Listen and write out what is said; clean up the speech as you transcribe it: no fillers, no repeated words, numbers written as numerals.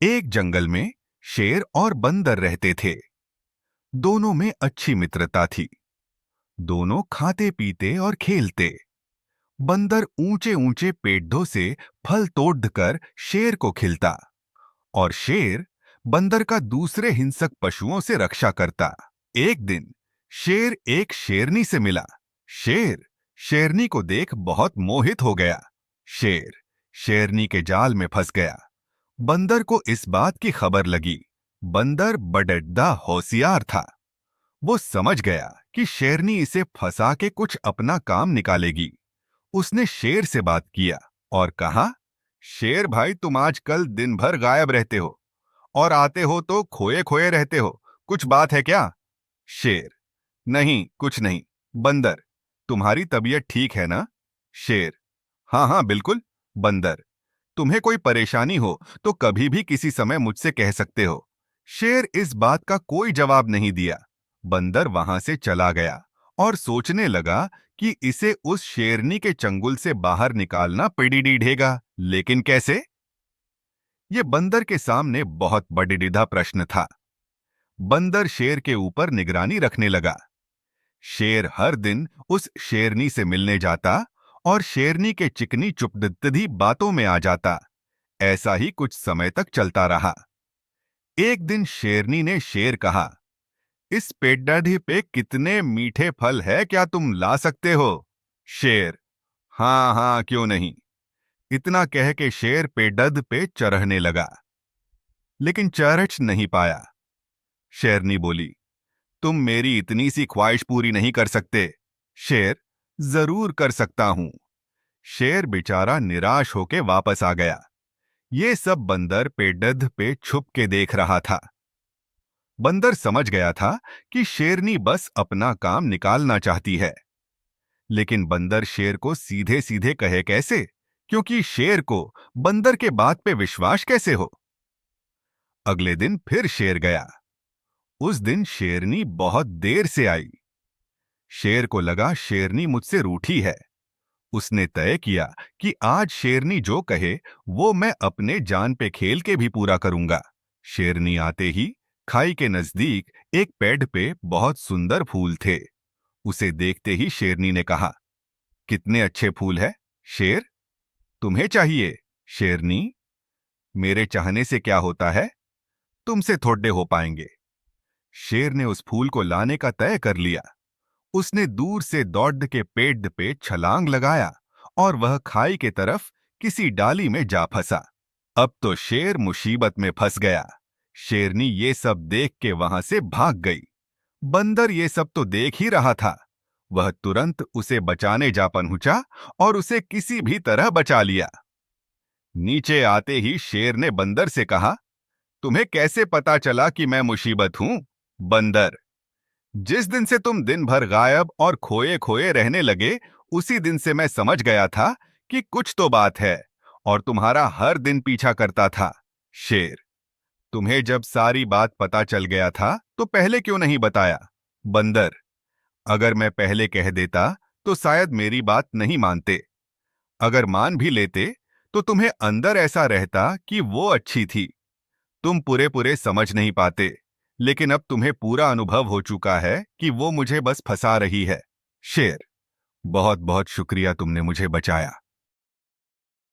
एक जंगल में शेर और बंदर रहते थे। दोनों में अच्छी मित्रता थी। दोनों खाते पीते और खेलते। बंदर ऊंचे ऊंचे पेड़ों से फल तोड़कर शेर को खिलाता और शेर बंदर का दूसरे हिंसक पशुओं से रक्षा करता। एक दिन शेर एक शेरनी से मिला। शेर शेरनी को देख बहुत मोहित हो गया। शेर शेरनी के जाल में फंस गया। बंदर को इस बात की खबर लगी। बंदर बड़ड्डा होशियार था। वो समझ गया कि शेरनी इसे फंसा के कुछ अपना काम निकालेगी। उसने शेर से बात किया और कहा, शेर भाई, तुम आजकल दिन भर गायब रहते हो और आते हो तो खोए खोए रहते हो। कुछ बात है क्या? शेर, नहीं, कुछ नहीं। बंदर, तुम्हारी तबीयत ठीक है ना? शेर, हाँ हाँ बिल्कुल। बंदर, तुम्हें कोई परेशानी हो तो कभी भी किसी समय मुझसे कह सकते हो। शेर इस बात का कोई जवाब नहीं दिया। बंदर वहां से चला गया और सोचने लगा कि इसे उस शेरनी के चंगुल से बाहर निकालना पड़ेगा, लेकिन कैसे? ये बंदर के सामने बहुत बड़ीदा प्रश्न था। बंदर शेर के ऊपर निगरानी रखने लगा। शेर हर दिन उस शेरनी से मिलने जाता और शेरनी के चिकनी चुपड़ी बातों में आ जाता। ऐसा ही कुछ समय तक चलता रहा। एक दिन शेरनी ने शेर कहा, इस पेड़ पे कितने मीठे फल है, क्या तुम ला सकते हो? शेर, हाँ हाँ क्यों नहीं। इतना कह के शेर पेड़ पे चढ़ने लगा, लेकिन चढ़ नहीं पाया। शेरनी बोली, तुम मेरी इतनी सी ख्वाहिश पूरी नहीं कर सकते। शेर, जरूर कर सकता हूं। शेर बेचारा निराश होके वापस आ गया। ये सब बंदर पेड़ पे छुप के देख रहा था। बंदर समझ गया था कि शेरनी बस अपना काम निकालना चाहती है। लेकिन बंदर शेर को सीधे सीधे कहे कैसे, क्योंकि शेर को बंदर के बात पे विश्वास कैसे हो। अगले दिन फिर शेर गया। उस दिन शेरनी बहुत देर से आई। शेर को लगा शेरनी मुझसे रूठी है। उसने तय किया कि आज शेरनी जो कहे वो मैं अपने जान पे खेल के भी पूरा करूंगा। शेरनी आते ही खाई के नजदीक एक पेड़ पे बहुत सुंदर फूल थे। उसे देखते ही शेरनी ने कहा, कितने अच्छे फूल है। शेर, तुम्हें चाहिए? शेरनी, मेरे चाहने से क्या होता है, तुमसे थोड़े हो पाएंगे। शेर ने उस फूल को लाने का तय कर लिया। उसने दूर से दौड़ के पेड़ पे छलांग लगाया और वह खाई के तरफ किसी डाली में जा फंसा। अब तो शेर मुसीबत में फंस गया। शेरनी ये सब देख के वहां से भाग गई। बंदर ये सब तो देख ही रहा था। वह तुरंत उसे बचाने जा पहुंचा और उसे किसी भी तरह बचा लिया। नीचे आते ही शेर ने बंदर से कहा, तुम्हें कैसे पता चला कि मैं मुसीबत हूं? बंदर, जिस दिन से तुम दिन भर गायब और खोए खोए रहने लगे, उसी दिन से मैं समझ गया था कि कुछ तो बात है और तुम्हारा हर दिन पीछा करता था। शेर, तुम्हें जब सारी बात पता चल गया था तो पहले क्यों नहीं बताया? बंदर, अगर मैं पहले कह देता तो शायद मेरी बात नहीं मानते। अगर मान भी लेते तो तुम्हें अंदर ऐसा रहता कि वो अच्छी थी। तुम पूरे पूरे समझ नहीं पाते, लेकिन अब तुम्हें पूरा अनुभव हो चुका है कि वो मुझे बस फंसा रही है। शेर, बहुत बहुत शुक्रिया, तुमने मुझे बचाया।